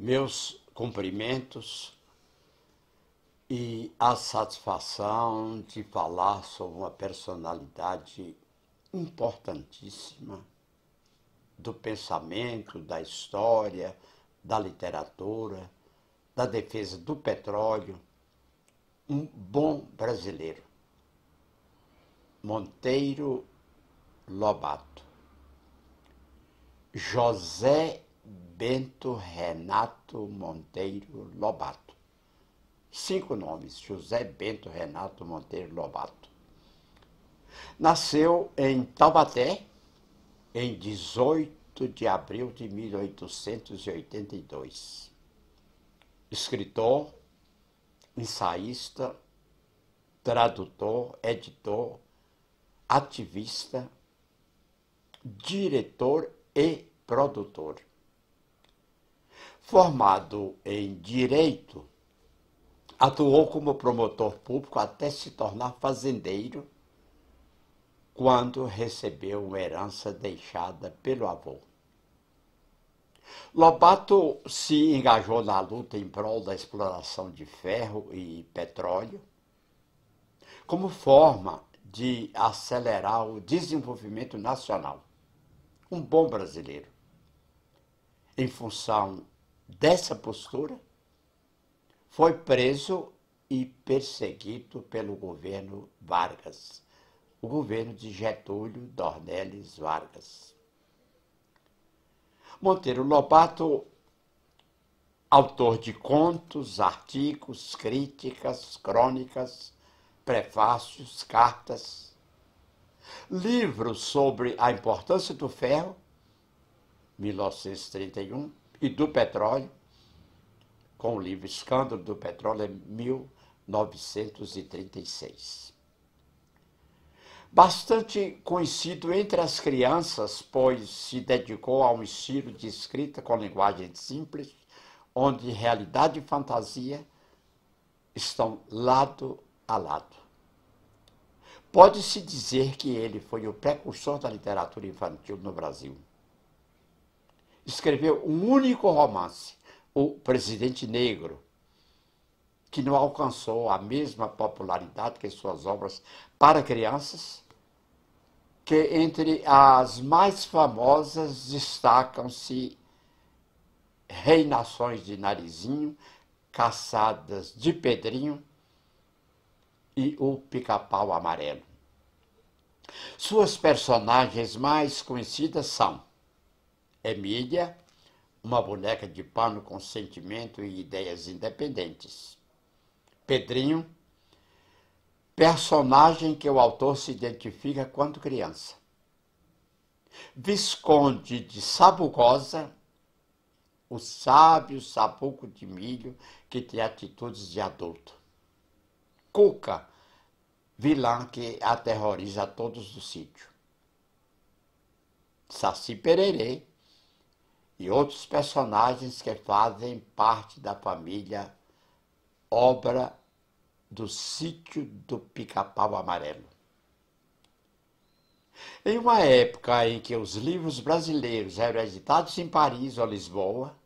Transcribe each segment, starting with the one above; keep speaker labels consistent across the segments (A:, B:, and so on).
A: Meus cumprimentos e a satisfação de falar sobre uma personalidade importantíssima do pensamento, da história, da literatura, da defesa do petróleo, um bom brasileiro, Monteiro Lobato. José Bento Renato Monteiro Lobato. 5 nomes: José Bento Renato Monteiro Lobato. Nasceu em Taubaté em 18 de abril de 1882. Escritor, ensaísta, tradutor, editor, ativista, diretor e produtor. Formado em Direito, atuou como promotor público até se tornar fazendeiro, quando recebeu uma herança deixada pelo avô. Lobato se engajou na luta em prol da exploração de ferro e petróleo, como forma de acelerar o desenvolvimento nacional. Um bom brasileiro. Em função dessa postura, foi preso e perseguido pelo governo Vargas, o governo de Getúlio Dornelles Vargas. Monteiro Lobato, autor de contos, artigos, críticas, crônicas, prefácios, cartas, livros sobre a importância do ferro, 1931, e do petróleo, com o livro Escândalo do Petróleo, em 1936. Bastante conhecido entre as crianças, pois se dedicou a um estilo de escrita com linguagem simples, onde realidade e fantasia estão lado a lado. Pode-se dizer que ele foi o precursor da literatura infantil no Brasil. Escreveu um único romance, O Presidente Negro, que não alcançou a mesma popularidade que suas obras para crianças, que entre as mais famosas destacam-se Reinações de Narizinho, Caçadas de Pedrinho e O Pica-Pau Amarelo. Suas personagens mais conhecidas são Emília, uma boneca de pano com sentimento e ideias independentes. Pedrinho, personagem que o autor se identifica quando criança. Visconde de Sabugosa, o sábio sabugo de milho que tem atitudes de adulto. Cuca, vilã que aterroriza a todos do sítio. Saci Pererê e outros personagens que fazem parte da família obra do Sítio do Pica-Pau Amarelo. Em uma época em que os livros brasileiros eram editados em Paris ou Lisboa,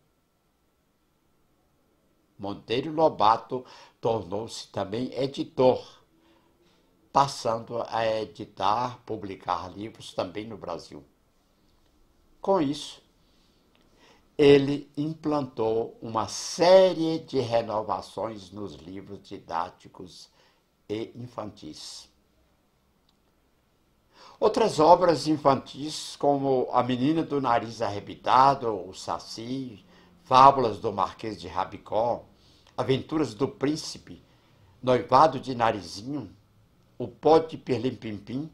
A: Monteiro Lobato tornou-se também editor, passando a editar, publicar livros também no Brasil. Com isso, ele implantou uma série de renovações nos livros didáticos e infantis. Outras obras infantis, como A Menina do Nariz Arrebitado, O Saci, Fábulas do Marquês de Rabicó, Aventuras do Príncipe, Noivado de Narizinho, O Pó de Pirlim-Pim-Pim,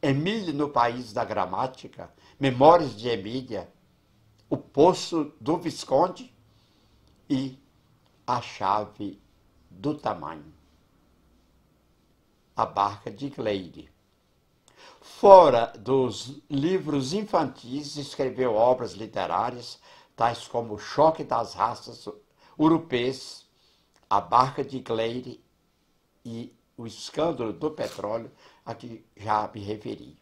A: Emília no País da Gramática, Memórias de Emília, O Poço do Visconde e A Chave do Tamanho. A Barca de Gleire. Fora dos livros infantis, escreveu obras literárias, tais como O Choque das Raças Urupês, A Barca de Gleire e O Escândalo do Petróleo, a que já me referi.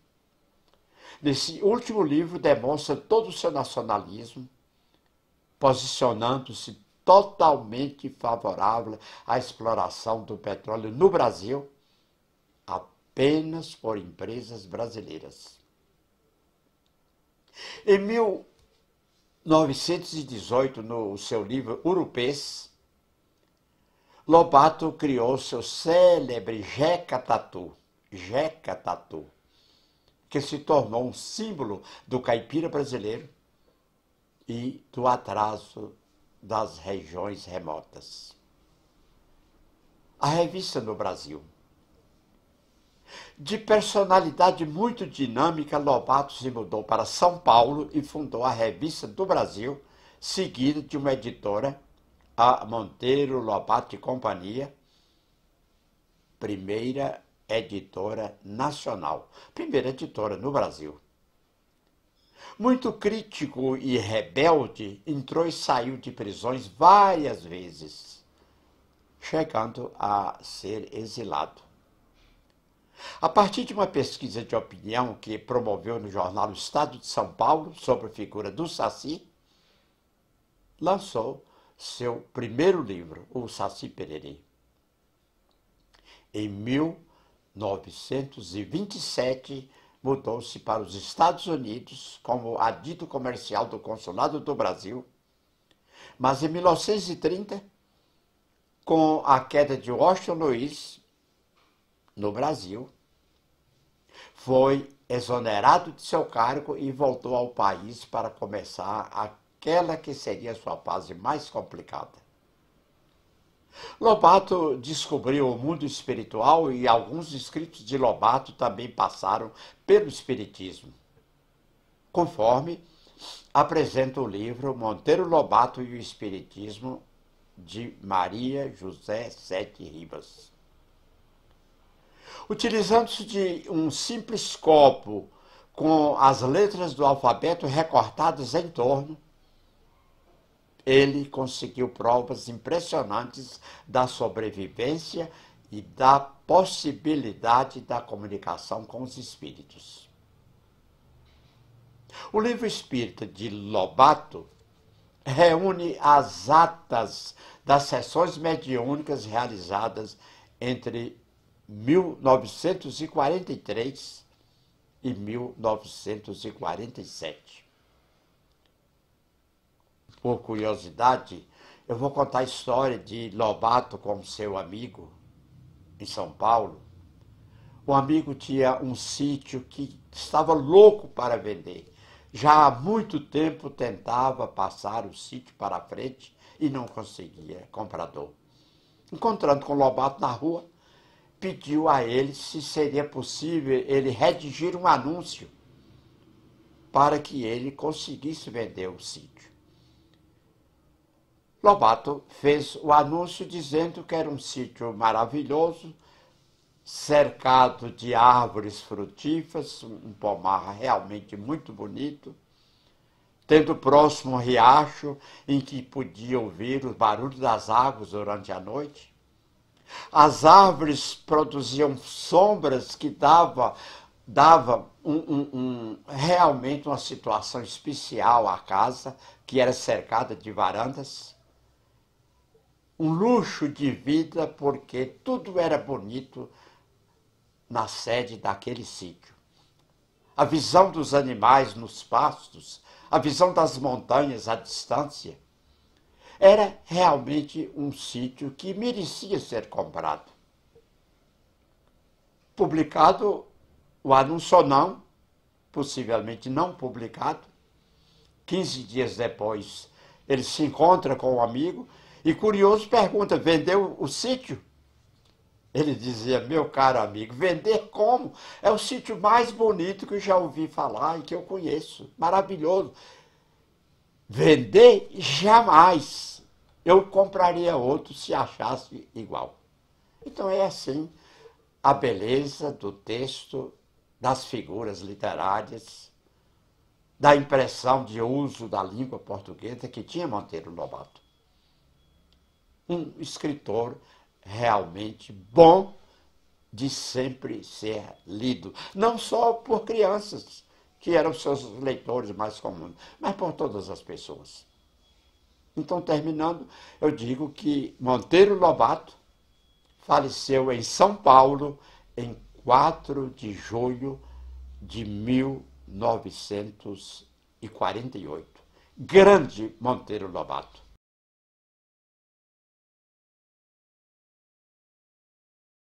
A: Nesse último livro demonstra todo o seu nacionalismo, posicionando-se totalmente favorável à exploração do petróleo no Brasil, apenas por empresas brasileiras. Em 1918, no seu livro Urupês, Lobato criou seu célebre Jeca Tatu, que se tornou um símbolo do caipira brasileiro e do atraso das regiões remotas. A revista no Brasil. De personalidade muito dinâmica, Lobato se mudou para São Paulo e fundou a Revista do Brasil, seguida de uma editora, a Monteiro Lobato e Companhia, primeira editora nacional, primeira editora no Brasil. Muito crítico e rebelde, entrou e saiu de prisões várias vezes, chegando a ser exilado. A partir de uma pesquisa de opinião que promoveu no jornal Estado de São Paulo sobre a figura do Saci, lançou seu primeiro livro, O Saci Pererê. Em 1927, mudou-se para os Estados Unidos como adito comercial do Consulado do Brasil, mas em 1930, com a queda de Washington Luiz no Brasil, foi exonerado de seu cargo e voltou ao país para começar aquela que seria a sua fase mais complicada. Lobato descobriu o mundo espiritual e alguns escritos de Lobato também passaram pelo espiritismo, conforme apresenta o livro Monteiro Lobato e o Espiritismo, de Maria José Sete Ribas. Utilizando-se de um simples copo com as letras do alfabeto recortadas em torno, ele conseguiu provas impressionantes da sobrevivência e da possibilidade da comunicação com os espíritos. O Livro Espírita de Lobato reúne as atas das sessões mediúnicas realizadas entre 1943 e 1947. Por curiosidade, eu vou contar a história de Lobato com seu amigo em São Paulo. O amigo tinha um sítio que estava louco para vender. Já há muito tempo tentava passar o sítio para frente e não conseguia comprador. Encontrando com Lobato na rua, pediu a ele se seria possível ele redigir um anúncio para que ele conseguisse vender o sítio. Lobato fez o anúncio dizendo que era um sítio maravilhoso, cercado de árvores frutíferas, um pomar realmente muito bonito, tendo próximo um riacho em que podia ouvir o barulho das águas durante a noite. As árvores produziam sombras que dava realmente uma situação especial à casa, que era cercada de varandas. Um luxo de vida, porque tudo era bonito na sede daquele sítio. A visão dos animais nos pastos, a visão das montanhas à distância. Era realmente um sítio que merecia ser comprado. Publicado o anúncio ou não, possivelmente não publicado, 15 dias depois ele se encontra com o amigo e, curioso, pergunta: vendeu o sítio? Ele dizia: meu caro amigo, vender como? É o sítio mais bonito que eu já ouvi falar e que eu conheço. Maravilhoso. Vender? Jamais. Eu compraria outro se achasse igual. Então é assim a beleza do texto, das figuras literárias, da impressão de uso da língua portuguesa que tinha Monteiro Lobato. Um escritor realmente bom de sempre ser lido, não só por crianças, que eram seus leitores mais comuns, mas por todas as pessoas. Então, terminando, eu digo que Monteiro Lobato faleceu em São Paulo em 4 de julho de 1948. Grande Monteiro Lobato.